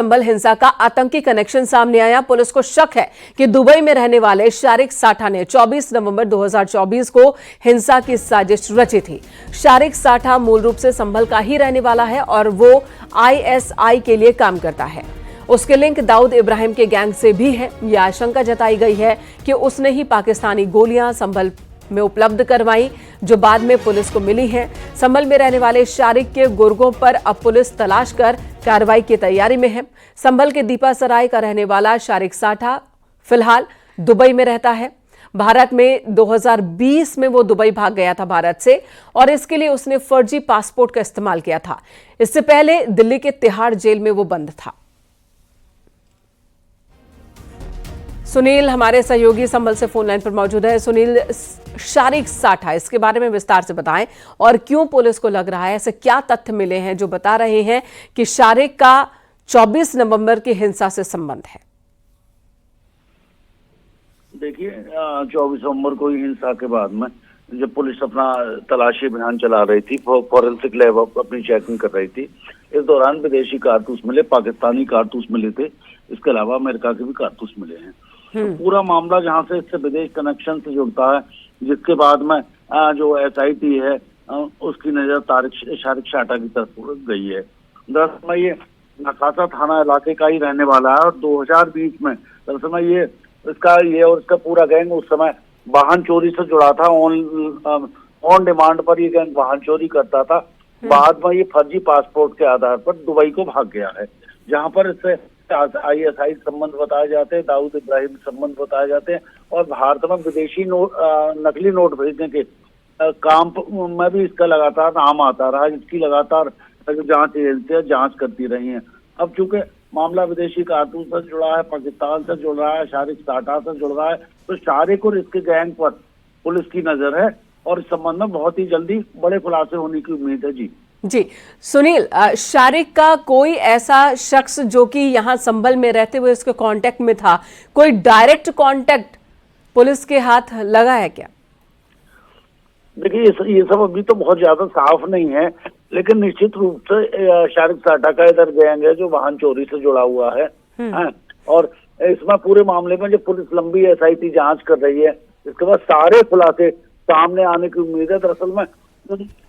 संभल हिंसा का आतंकी कनेक्शन सामने आया। पुलिस को शक है कि दुबई में रहने वाले शारिक साठा ने 24 नवंबर 2024 को हिंसा की साजिश रची थी। शारिक साठा मूल रूप से संभल का ही रहने वाला है और वो आईएसआई के लिए काम करता है। उसके लिंक दाऊद इब्राहिम के गैंग से भी है। यह आशंका जताई गई है कि उसने ही पाकिस्तानी गोलियां संभल में उपलब्ध करवाई, जो बाद में पुलिस को मिली हैं। संभल में रहने वाले शारिक के गुर्गों पर अब पुलिस तलाश कर कार्रवाई की तैयारी में है। संभल के दीपा सराय का रहने वाला शारिक साठा फिलहाल दुबई में रहता है। भारत में 2020 में वो दुबई भाग गया था भारत से, और इसके लिए उसने फर्जी पासपोर्ट का इस्तेमाल किया था। इससे पहले दिल्ली के तिहाड़ जेल में वो बंद था। सुनील हमारे सहयोगी संभल से फोन लाइन पर मौजूद है। सुनील, शारिक साठा, इसके बारे में विस्तार से बताएं और क्यों पुलिस को लग रहा है, ऐसे क्या तथ्य मिले हैं जो बता रहे हैं कि शारिक का 24 नवंबर की हिंसा से संबंध है? देखिए, 24 नवंबर को ही हिंसा के बाद में जब पुलिस अपना तलाशी अभियान चला रही थी, फॉरेंसिक लैब अपनी चेकिंग कर रही थी, इस दौरान विदेशी कारतूस मिले, पाकिस्तानी कारतूस मिले थे, इसके अलावा अमेरिका के भी कारतूस मिले हैं। तो पूरा मामला जहां से इससे विदेश कनेक्शन से जुड़ता है, जिसके बाद में जो एसआईटी है उसकी नजर शारिक साठा की तरफ गई है। दरअसल में ये नकासा थाना इलाके का ही रहने वाला है और 2020 में दरअसल में ये और इसका पूरा गैंग उस समय वाहन चोरी से जुड़ा था। ऑन डिमांड पर ये गैंग वाहन चोरी करता था। बाद में ये फर्जी पासपोर्ट के आधार पर दुबई को भाग गया है, जहां पर इससे आईएसआई संबंध बताए जाते हैं, दाऊद इब्राहिम संबंध बताए जाते हैं, और भारत में विदेशी नकली नोट भेजने के काम में भी इसका लगातार नाम आता रहा, जिसकी लगातार जांच एजेंसियां जांच करती रही हैं। अब चूंकि मामला विदेशी कारतूस से जुड़ा है, पाकिस्तान से जुड़ रहा है, शारिक साठा से जुड़ रहा है, तो शारिक और इसके गैंग पर पुलिस की नजर है और इस संबंध में बहुत ही जल्दी बड़े खुलासे होने की उम्मीद है। जी सुनील, शारिक का कोई ऐसा शख्स जो कि यहाँ संभल में रहते हुए उसके कांटेक्ट में था, कोई डायरेक्ट कांटेक्ट पुलिस के हाथ लगा है क्या? देखिए, ये सब अभी तो बहुत ज्यादा साफ नहीं है, लेकिन निश्चित रूप से शारिक साठा का इधर गैंग है जो वाहन चोरी से जुड़ा हुआ है। और इसमें पूरे मामले में जो पुलिस लंबी एसआईटी जांच कर रही है, इसके बाद सारे खुलासे सामने आने की उम्मीद है। दरअसल में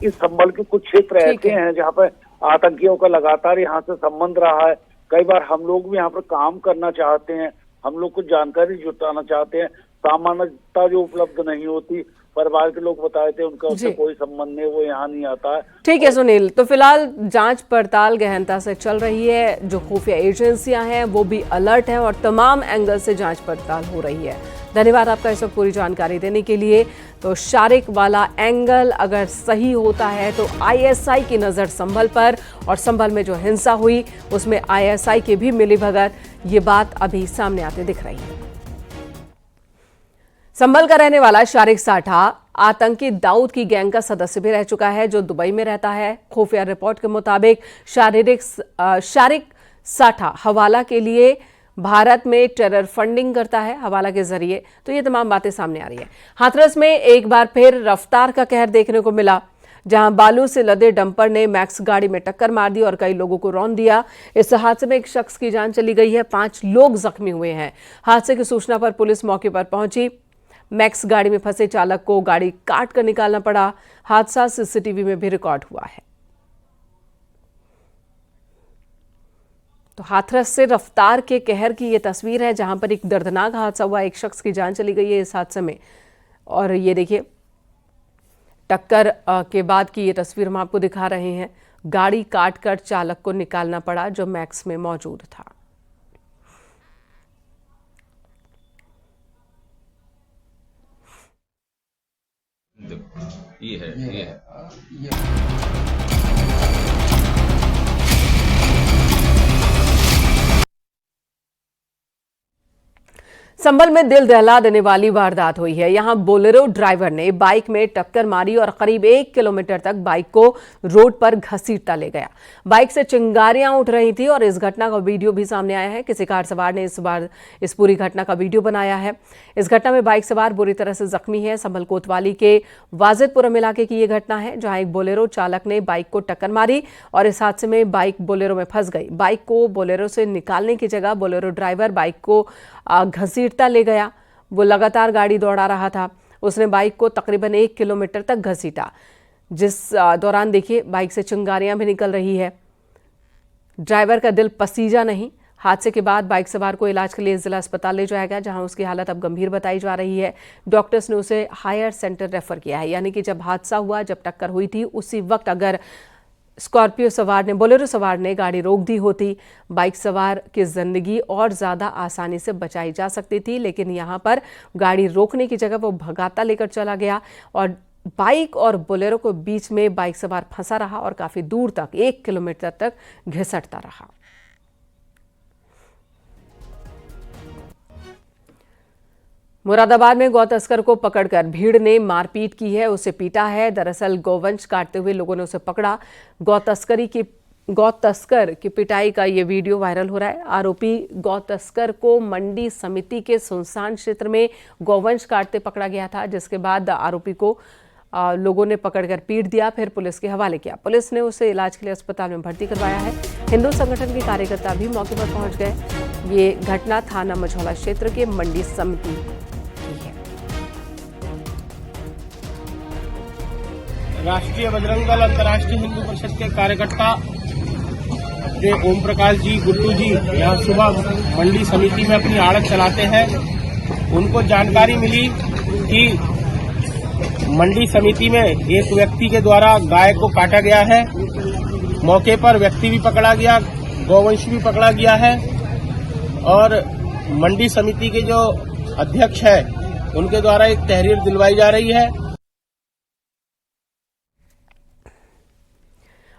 इस संभल के कुछ क्षेत्र ऐसे हैं जहाँ पे आतंकियों का लगातार यहाँ से संबंध रहा है। कई बार हम लोग भी यहाँ पर काम करना चाहते हैं, हम लोग कुछ जानकारी जुटाना चाहते हैं, सामान्यता जो उपलब्ध नहीं होती, परिवार के लोग बताए थे उनका उससे कोई संबंध नहीं, वो यहाँ नहीं आता है। ठीक है सुनील, तो फिलहाल जांच पड़ताल गहनता से चल रही है, जो खुफिया एजेंसियां हैं वो भी अलर्ट हैं और तमाम एंगल से जांच पड़ताल हो रही है। धन्यवाद आपका इस वक्त पूरी जानकारी देने के लिए। तो शारिक वाला एंगल अगर सही होता है तो आईएसआई की नज़र संभल पर, और संभल में जो हिंसा हुई उसमें आईएसआई की भी मिलीभगत, ये बात अभी सामने आते दिख रही है। संभल का रहने वाला शारिक साठा आतंकी दाऊद की गैंग का सदस्य भी रह चुका है, जो दुबई में रहता है। खुफिया रिपोर्ट के मुताबिक शारिक साठा हवाला के लिए भारत में टेरर फंडिंग करता है, हवाला के जरिए। तो ये तमाम बातें सामने आ रही है। हाथरस में एक बार फिर रफ्तार का कहर देखने को मिला, जहां बालू से लदे डंपर ने मैक्स गाड़ी में टक्कर मार दी और कई लोगों को रौंद दिया। इस हादसे में एक शख्स की जान चली गई है, 5 लोग जख्मी हुए हैं। हादसे की सूचना पर पुलिस मौके पर पहुंची। मैक्स गाड़ी में फंसे चालक को गाड़ी काट कर निकालना पड़ा। हादसा सीसीटीवी में भी रिकॉर्ड हुआ है। तो हाथरस से रफ्तार के कहर की ये तस्वीर है, जहां पर एक दर्दनाक हादसा हुआ, एक शख्स की जान चली गई है इस हादसे में। और ये देखिए, टक्कर के बाद की ये तस्वीर हम आपको दिखा रहे हैं। गाड़ी काट कर चालक को निकालना पड़ा जो मैक्स में मौजूद था। ये है। संभल में दिल दहला देने वाली वारदात हुई है। यहां बोलेरो ड्राइवर ने बाइक में टक्कर मारी और करीब 1 किलोमीटर तक बाइक को रोड पर घसीटता ले गया। बाइक से चिंगारियां उठ रही थी और इस घटना का वीडियो भी सामने आया है। किसी कार सवार ने इस पूरी घटना का वीडियो बनाया है। इस घटना में बाइक सवार बुरी तरह से जख्मी है। संभल कोतवाली के वाजिदपुरम इलाके की यह घटना है, जहां एक बोलेरो चालक ने बाइक को टक्कर मारी और इस हादसे में बाइक बोलेरो में फंस गई। बाइक को बोलेरो से निकालने की जगह बोलेरो ड्राइवर बाइक को घसीटता ले गया। वो लगातार गाड़ी दौड़ा रहा था। उसने बाइक को तकरीबन 1 किलोमीटर तक घसीटा, जिस दौरान देखिए बाइक से चिंगारियां भी निकल रही है। ड्राइवर का दिल पसीजा नहीं। हादसे के बाद बाइक सवार को इलाज के लिए जिला अस्पताल ले जाया गया, जहां उसकी हालत अब गंभीर बताई जा रही है। डॉक्टर्स ने उसे हायर सेंटर रेफर किया है। यानी कि जब हादसा हुआ, जब टक्कर हुई थी, उसी वक्त अगर बोलेरो सवार ने गाड़ी रोक दी होती, बाइक सवार की जिंदगी और ज्यादा आसानी से बचाई जा सकती थी। लेकिन यहां पर गाड़ी रोकने की जगह वो भगाता लेकर चला गया और बाइक और बोलेरो के बीच में बाइक सवार फंसा रहा और काफी दूर तक 1 किलोमीटर तक घिसटता रहा। मुरादाबाद में गौ तस्कर को पकड़कर भीड़ ने मारपीट की है, उसे पीटा है। दरअसल गौवंश काटते हुए लोगों ने उसे पकड़ा। गौ तस्कर की पिटाई का ये वीडियो वायरल हो रहा है। आरोपी गौ तस्कर को मंडी समिति के सुनसान क्षेत्र में गौवंश काटते पकड़ा गया था, जिसके बाद आरोपी को लोगों ने पकड़कर पीट दिया, फिर पुलिस के हवाले किया। पुलिस ने उसे इलाज के लिए अस्पताल में भर्ती करवाया है। हिंदू संगठन के कार्यकर्ता भी मौके पर पहुंच गए। ये घटना थाना मझौला क्षेत्र के मंडी समिति की है। राष्ट्रीय बजरंग दल अंतर्राष्ट्रीय हिंदू परिषद के कार्यकर्ता ओम प्रकाश जी, गुड्डू जी यहाँ सुबह मंडी समिति में अपनी आड़त चलाते हैं। उनको जानकारी मिली कि मंडी समिति में एक व्यक्ति के द्वारा गाय को काटा गया है। मौके पर व्यक्ति भी पकड़ा गया, गौवंश भी पकड़ा गया है और मंडी समिति के जो अध्यक्ष है उनके द्वारा एक तहरीर दिलवाई जा रही है।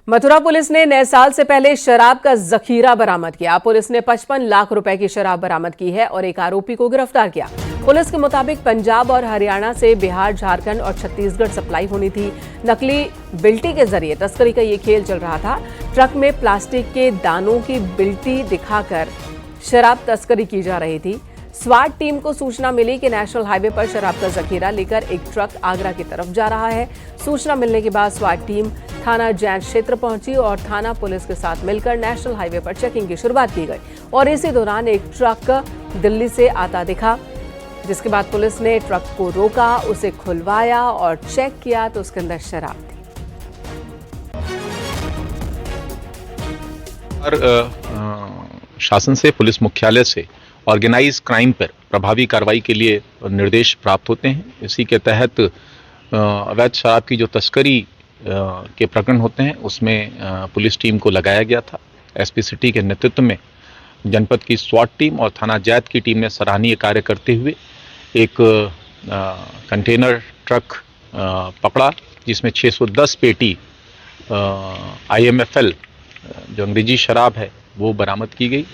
मथुरा पुलिस ने नए साल से पहले शराब का जखीरा बरामद किया। पुलिस ने 55 लाख रुपए की शराब बरामद की है और एक आरोपी को गिरफ्तार किया। पुलिस के मुताबिक पंजाब और हरियाणा से बिहार, झारखंड और छत्तीसगढ़ सप्लाई होनी थी। नकली बिल्टी के जरिए तस्करी का ये खेल चल रहा था। ट्रक में प्लास्टिक के दानों की बिल्टी दिखाकर शराब तस्करी की जा रही थी। स्वाट टीम को सूचना मिली कि नेशनल हाईवे पर शराब का जखीरा लेकर एक ट्रक आगरा की तरफ जा रहा है। सूचना मिलने के बाद स्वाट टीम थाना जैन क्षेत्र पहुंची और थाना पुलिस के साथ मिलकर नेशनल हाईवे पर चेकिंग की शुरुआत की गई और इसी दौरान एक ट्रक दिल्ली से आता दिखा, जिसके बाद पुलिस ने ट्रक को रोका, उसे खुलवाया और चेक किया तो उसके अंदर शराब थी। शासन से, पुलिस मुख्यालय से ऑर्गेनाइज क्राइम पर प्रभावी कार्रवाई के लिए निर्देश प्राप्त होते हैं। इसी के तहत अवैध शराब की जो तस्करी के प्रकरण होते हैं उसमें पुलिस टीम को लगाया गया था। एसपी सिटी के नेतृत्व में जनपद की स्वाट टीम और थाना जैत की टीम ने सराहनीय कार्य करते हुए एक कंटेनर ट्रक पकड़ा, जिसमें 610 पेटी IMFL जो अंग्रेजी शराब है वो बरामद की गई।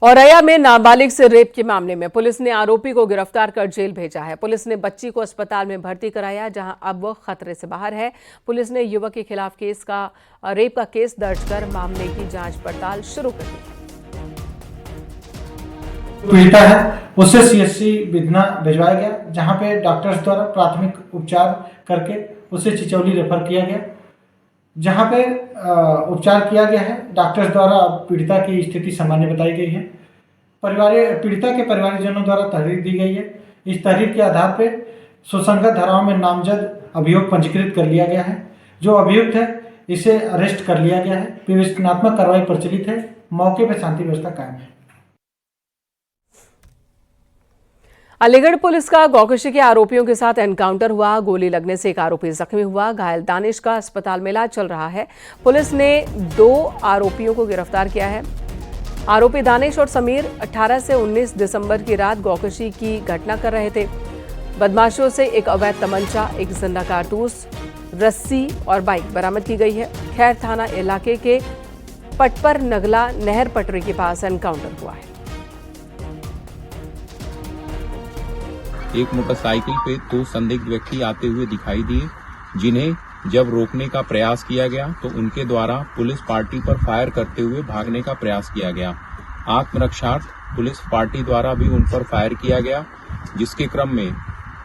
औरैया में नाबालिग से रेप के मामले में पुलिस ने आरोपी को गिरफ्तार कर जेल भेजा है। पुलिस ने बच्ची को अस्पताल में भर्ती कराया, जहां अब वो खतरे से बाहर है। पुलिस ने युवक के खिलाफ रेप का केस दर्ज कर मामले की जांच पड़ताल शुरू कर दी है। पीड़िता है उसे CHC बिधना भिजवाया गया, जहां पे डॉक्टर्स द्वारा प्राथमिक उपचार करके उसे चिचौली रेफर किया गया, जहां पे उपचार किया गया है। डॉक्टर्स द्वारा पीड़िता की स्थिति सामान्य बताई गई है। पीड़िता के परिवारजनों द्वारा तहरीर दी गई है। इस तहरीर के आधार पे सुसंगत धाराओं में नामजद अभियोग पंजीकृत कर लिया गया है। जो अभियुक्त है इसे अरेस्ट कर लिया गया है। विवेचनात्मक कार्रवाई प्रचलित है। मौके पर शांति व्यवस्था कायम है। अलीगढ़ पुलिस का गौकशी के आरोपियों के साथ एनकाउंटर हुआ। गोली लगने से एक आरोपी जख्मी हुआ। घायल दानिश का अस्पताल में इलाज चल रहा है। पुलिस ने 2 आरोपियों को गिरफ्तार किया है। आरोपी दानिश और समीर 18 से 19 दिसंबर की रात गौकशी की घटना कर रहे थे। बदमाशों से एक अवैध तमंचा, एक जिंदा कारतूस, रस्सी और बाइक बरामद की गई है। खैर थाना इलाके के पटपर नगला नहर पटरी के पास एनकाउंटर हुआ है। एक मोटरसाइकिल पे 2 संदिग्ध व्यक्ति आते हुए दिखाई दिए, जिन्हें जब रोकने का प्रयास किया गया तो उनके द्वारा पुलिस पार्टी पर फायर करते हुए भागने का प्रयास किया गया। आत्मरक्षार्थ पुलिस पार्टी द्वारा भी उन पर फायर किया गया, जिसके क्रम में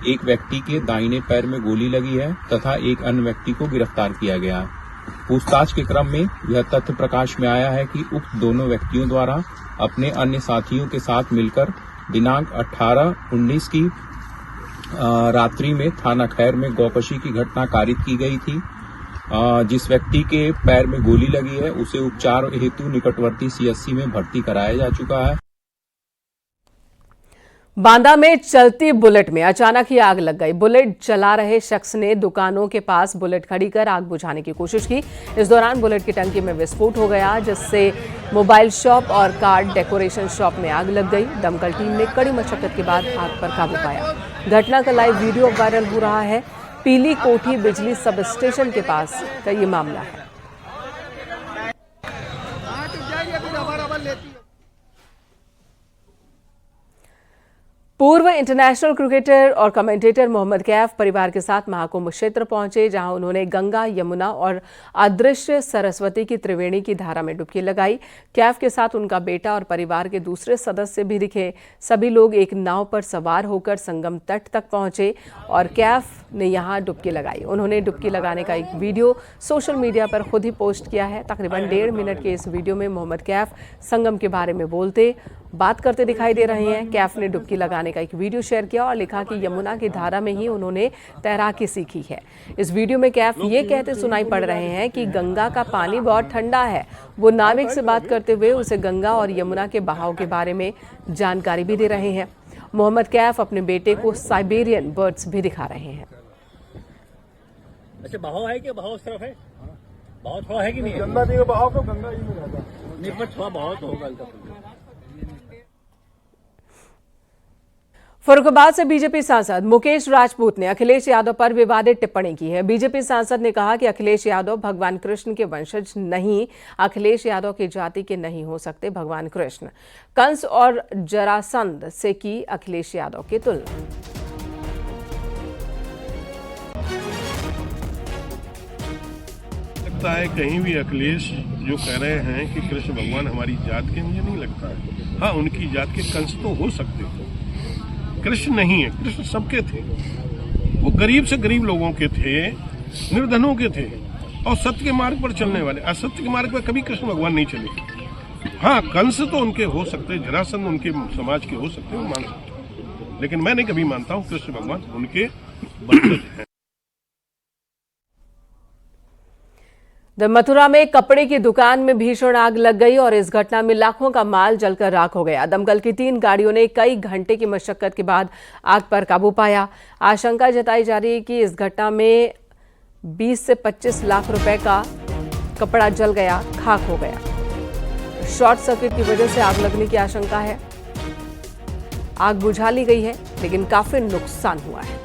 एक व्यक्ति के दाहिने पैर में गोली लगी है तथा एक अन्य व्यक्ति को गिरफ्तार किया गया है। पूछताछ के क्रम में यह तथ्य प्रकाश में आया है कि उक्त दोनों व्यक्तियों द्वारा अपने अन्य साथियों के साथ मिलकर दिनांक 18-19 की रात्रि में थाना खैर में गौकशी की घटना कारित की गई थी। जिस व्यक्ति के पैर में गोली लगी है उसे उपचार हेतु निकटवर्ती सीएचसी में भर्ती कराया जा चुका है। बांदा में चलती बुलेट में अचानक ही आग लग गई। बुलेट चला रहे शख्स ने दुकानों के पास बुलेट खड़ी कर आग बुझाने की कोशिश की। इस दौरान बुलेट की टंकी में विस्फोट हो गया, जिससे मोबाइल शॉप और कार डेकोरेशन शॉप में आग लग गई। दमकल टीम ने कड़ी मशक्कत के बाद आग पर काबू पाया। घटना का लाइव वीडियो वायरल हो रहा है। पीली कोठी बिजली सब स्टेशन के पास का ये मामला है। पूर्व इंटरनेशनल क्रिकेटर और कमेंटेटर मोहम्मद कैफ परिवार के साथ महाकुंभ क्षेत्र पहुंचे, जहां उन्होंने गंगा, यमुना और अदृश्य सरस्वती की त्रिवेणी की धारा में डुबकी लगाई। कैफ के साथ उनका बेटा और परिवार के दूसरे सदस्य भी दिखे। सभी लोग एक नाव पर सवार होकर संगम तट तक पहुंचे और कैफ ने यहां डुबकी लगाई। उन्होंने डुबकी लगाने का एक वीडियो सोशल मीडिया पर खुद ही पोस्ट किया है। तकरीबन 1.5 मिनट के इस वीडियो में मोहम्मद कैफ संगम के बारे में बात करते दिखाई दे रहे हैं। कैफ ने डुबकी लगाने का एक वीडियो शेयर किया और लिखा कि यमुना की धारा में ही उन्होंने तैराकी सीखी है। इस वीडियो में कैफ ये कहते सुनाई पड़ रहे हैं कि गंगा का पानी बहुत ठंडा है। वो नाविक से बात करते हुए उसे गंगा और यमुना के बहाव के बारे में जानकारी भी दे रहे हैं। मोहम्मद कैफ अपने बेटे को साइबेरियन बर्ड्स भी दिखा रहे हैं। अच्छा, बहाव है कि बहाव उस तरफ है? बहाव थोड़ा है कि नहीं? गंगा जी का बहाव तो गंगा जी में रहता है। नहीं, पर थोड़ा बहाव तो होगा। फर्रुखाबाद से बीजेपी सांसद मुकेश राजपूत ने अखिलेश यादव पर विवादित टिप्पणी की है। बीजेपी सांसद ने कहा कि अखिलेश यादव भगवान कृष्ण के वंशज नहीं, अखिलेश यादव की जाति के नहीं हो सकते भगवान कृष्ण। कंस और जरासंध से की अखिलेश यादव की तुलना। लगता है कहीं भी अखिलेश जो कह रहे हैं कि कृष्ण भगवान हमारी जात के, मुझे नहीं लगता है। हाँ, उनकी जात के कंस तो हो सकते थे, कृष्ण नहीं है। कृष्ण सबके थे, वो गरीब से गरीब लोगों के थे, निर्धनों के थे और सत्य के मार्ग पर चलने वाले। असत्य के मार्ग पर कभी कृष्ण भगवान नहीं चले। हाँ, कंस तो उनके हो सकते, जरासंध उनके समाज के हो सकते, वो मान सकते, लेकिन मैं नहीं कभी मानता हूँ कृष्ण भगवान उनके वंशज हैं। मथुरा में कपड़े की दुकान में भीषण आग लग गई और इस घटना में लाखों का माल जलकर राख हो गया। दमकल की 3 गाड़ियों ने कई घंटे की मशक्कत के बाद आग पर काबू पाया। आशंका जताई जा रही है कि इस घटना में 20 से 25 लाख रुपए का कपड़ा जल गया, खाक हो गया। शॉर्ट सर्किट की वजह से आग लगने की आशंका है। आग बुझा ली गई है, लेकिन काफी नुकसान हुआ है।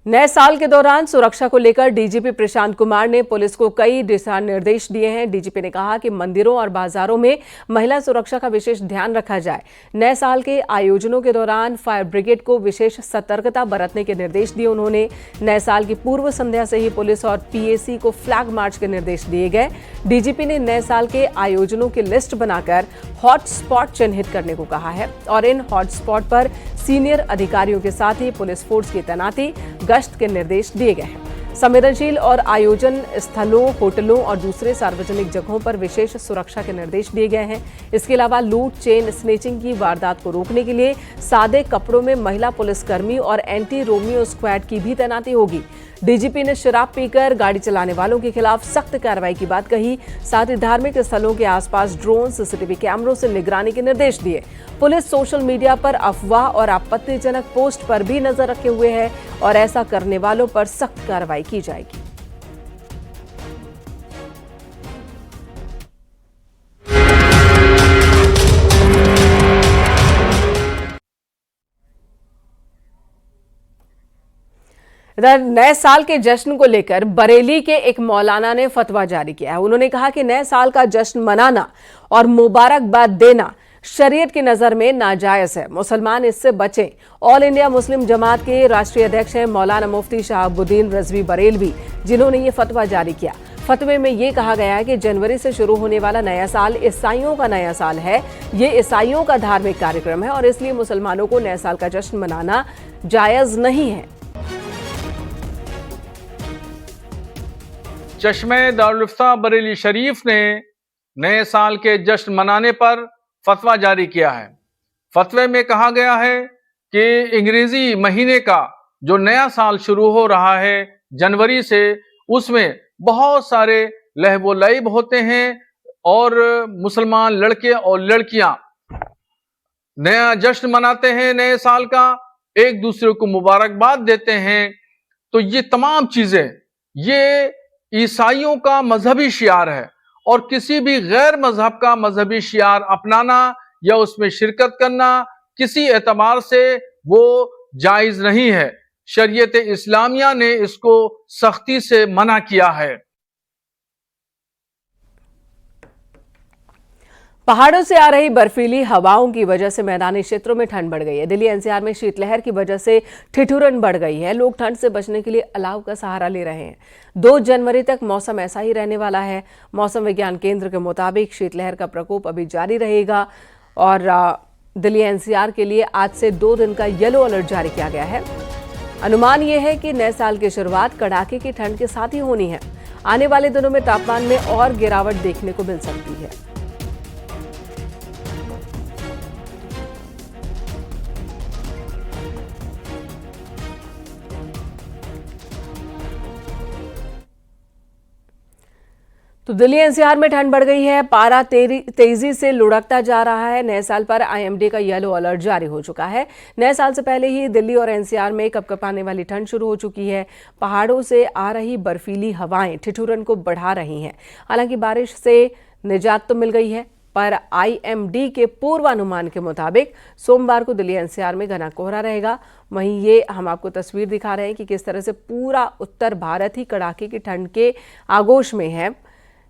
नए साल के दौरान सुरक्षा को लेकर डीजीपी प्रशांत कुमार ने पुलिस को कई दिशा निर्देश दिए हैं। डीजीपी ने कहा कि मंदिरों और बाजारों में महिला सुरक्षा का विशेष ध्यान रखा जाए। नए साल के आयोजनों के दौरान फायर ब्रिगेड को विशेष सतर्कता बरतने के निर्देश दिए उन्होंने। नए साल की पूर्व संध्या से ही पुलिस और पीएसी को फ्लैग मार्च के निर्देश दिए गए। डीजीपी ने नए साल के आयोजनों की लिस्ट बनाकर हॉटस्पॉट चिन्हित करने को कहा है और इन हॉटस्पॉट पर सीनियर अधिकारियों के साथ ही पुलिस फोर्स की तैनाती, गश्त के निर्देश दिए गए हैं। संवेदनशील और आयोजन स्थलों, होटलों और दूसरे सार्वजनिक जगहों पर विशेष सुरक्षा के निर्देश दिए गए हैं। इसके अलावा लूट, चेन स्नेचिंग की वारदात को रोकने के लिए सादे कपड़ों में महिला पुलिसकर्मी और एंटी रोमियो स्क्वाड की भी तैनाती होगी। डीजीपी ने शराब पीकर गाड़ी चलाने वालों के खिलाफ सख्त कार्रवाई की बात कही। साथ ही धार्मिक स्थलों के आसपास ड्रोन, सीसीटीवी कैमरों से निगरानी के निर्देश दिए। पुलिस सोशल मीडिया पर अफवाह और आपत्तिजनक पोस्ट पर भी नजर रखे हुए है और ऐसा करने वालों पर सख्त कार्रवाई की जाएगी। इधर नए साल के जश्न को लेकर बरेली के एक मौलाना ने फतवा जारी किया है। उन्होंने कहा कि नए साल का जश्न मनाना और मुबारकबाद देना शरीयत की नजर में नाजायज है, मुसलमान इससे बचें। ऑल इंडिया मुस्लिम जमात के राष्ट्रीय अध्यक्ष हैं मौलाना मुफ्ती शहाबुद्दीन रजवी बरेलवी, जिन्होंने ये फतवा जारी किया। फतवे में ये कहा गया है कि जनवरी से शुरू होने वाला नया साल ईसाइयों का नया साल है। ये ईसाइयों का धार्मिक कार्यक्रम है और इसलिए मुसलमानों को नए साल का जश्न मनाना जायज नहीं है। चश्मे दारुल इफ्ता बरेली शरीफ ने नए साल के जश्न मनाने पर फतवा जारी किया है। फतवे में कहा गया है कि अंग्रेजी महीने का जो नया साल शुरू हो रहा है जनवरी से, उसमें बहुत सारे लहव लईब होते हैं और मुसलमान लड़के और लड़कियां नया जश्न मनाते हैं नए साल का, एक दूसरे को मुबारकबाद देते हैं। तो ये तमाम चीजें ये ईसाइयों का मजहबी शियार है और किसी भी गैर मजहब का मजहबी शियार अपनाना या उसमें शिरकत करना किसी एतबार से वो जायज नहीं है। शरीयत इस्लामिया ने इसको सख्ती से मना किया है। पहाड़ों से आ रही बर्फीली हवाओं की वजह से मैदानी क्षेत्रों में ठंड बढ़ गई है। दिल्ली एनसीआर में शीतलहर की वजह से ठिठुरन बढ़ गई है। लोग ठंड से बचने के लिए अलाव का सहारा ले रहे हैं। 2 जनवरी तक मौसम ऐसा ही रहने वाला है। मौसम विज्ञान केंद्र के मुताबिक शीतलहर का प्रकोप अभी जारी रहेगा और दिल्ली एनसीआर के लिए आज से 2 दिन का येलो अलर्ट जारी किया गया है। अनुमान यह है कि नए साल की शुरुआत कड़ाके की ठंड के साथ ही होनी है। आने वाले दिनों में तापमान में और गिरावट देखने को मिल सकती है। तो दिल्ली एनसीआर में ठंड बढ़ गई है। पारा तेजी से लुढ़कता जा रहा है। नए साल पर आईएमडी का येलो अलर्ट जारी हो चुका है। नए साल से पहले ही दिल्ली और एनसीआर में कपकपाने वाली ठंड शुरू हो चुकी है। पहाड़ों से आ रही बर्फीली हवाएं ठिठुरन को बढ़ा रही हैं। हालांकि बारिश से निजात तो मिल गई है, पर आईएमडी के पूर्वानुमान के मुताबिक सोमवार को दिल्ली एनसीआर में घना कोहरा रहेगा। वहीं ये हम आपको तस्वीर दिखा रहे हैं कि किस तरह से पूरा उत्तर भारत ही कड़ाके की ठंड के आगोश में है।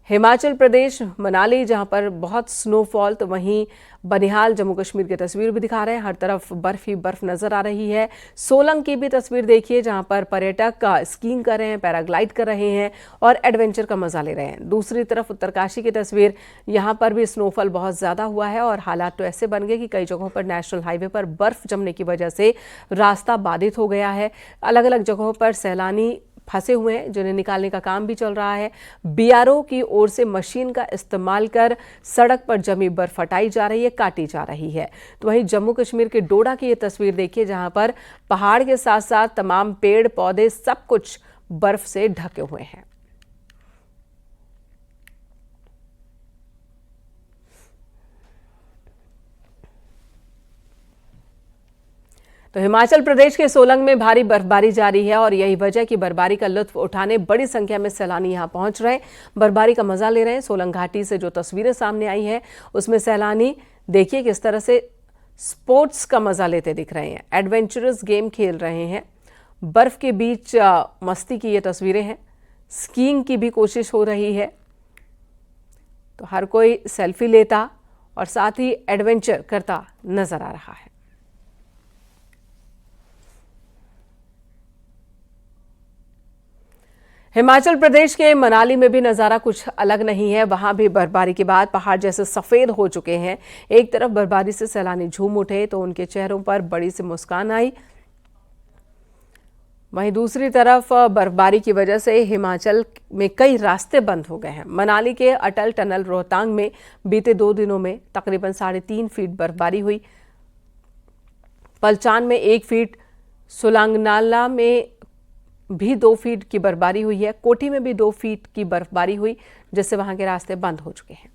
हिमाचल प्रदेश मनाली जहां पर बहुत स्नोफॉल, तो वहीं बनिहाल जम्मू कश्मीर की तस्वीर भी दिखा रहे हैं। हर तरफ बर्फ ही बर्फ नजर आ रही है। सोलंग की भी तस्वीर देखिए जहां पर पर्यटक स्कीइंग कर रहे हैं, पैराग्लाइड कर रहे हैं और एडवेंचर का मजा ले रहे हैं। दूसरी तरफ उत्तरकाशी की तस्वीर, यहां पर भी स्नोफॉल बहुत ज्यादा हुआ है और हालात तो ऐसे बन गए कि कई जगहों पर नेशनल हाईवे पर बर्फ जमने की वजह से रास्ता बाधित हो गया है। अलग अलग जगहों पर सैलानी फंसे हुए हैं जिन्हें निकालने का काम भी चल रहा है। बीआरओ की ओर से मशीन का इस्तेमाल कर सड़क पर जमी बर्फ हटाई जा रही है, काटी जा रही है। तो वहीं जम्मू कश्मीर के डोडा की ये तस्वीर देखिए जहां पर पहाड़ के साथ साथ तमाम पेड़ पौधे सब कुछ बर्फ से ढके हुए हैं। तो हिमाचल प्रदेश के सोलंग में भारी बर्फबारी जारी है और यही वजह कि बर्फबारी का लुत्फ उठाने बड़ी संख्या में सैलानी यहां पहुंच रहे हैं, बर्फबारी का मजा ले रहे हैं। सोलंग घाटी से जो तस्वीरें सामने आई है उसमें सैलानी देखिए किस तरह से स्पोर्ट्स का मजा लेते दिख रहे हैं, एडवेंचरस गेम खेल रहे हैं। बर्फ के बीच मस्ती की ये तस्वीरें हैं। स्कीइंग की भी कोशिश हो रही है। तो हर कोई सेल्फी लेता और साथ ही एडवेंचर करता नजर आ रहा है। हिमाचल प्रदेश के मनाली में भी नज़ारा कुछ अलग नहीं है। वहां भी बर्फबारी के बाद पहाड़ जैसे सफ़ेद हो चुके हैं। एक तरफ बर्फबारी से सैलानी झूम उठे तो उनके चेहरों पर बड़ी सी मुस्कान आई, वहीं दूसरी तरफ बर्फबारी की वजह से हिमाचल में कई रास्ते बंद हो गए हैं। मनाली के अटल टनल रोहतांग में बीते 2 दिनों में तकरीबन 3.5 फीट बर्फबारी हुई। पलचान में 1 फीट, सोलंगनाला में भी 2 फीट की बर्फबारी हुई है। कोठी में भी 2 फीट की बर्फबारी हुई जिससे वहां के रास्ते बंद हो चुके हैं।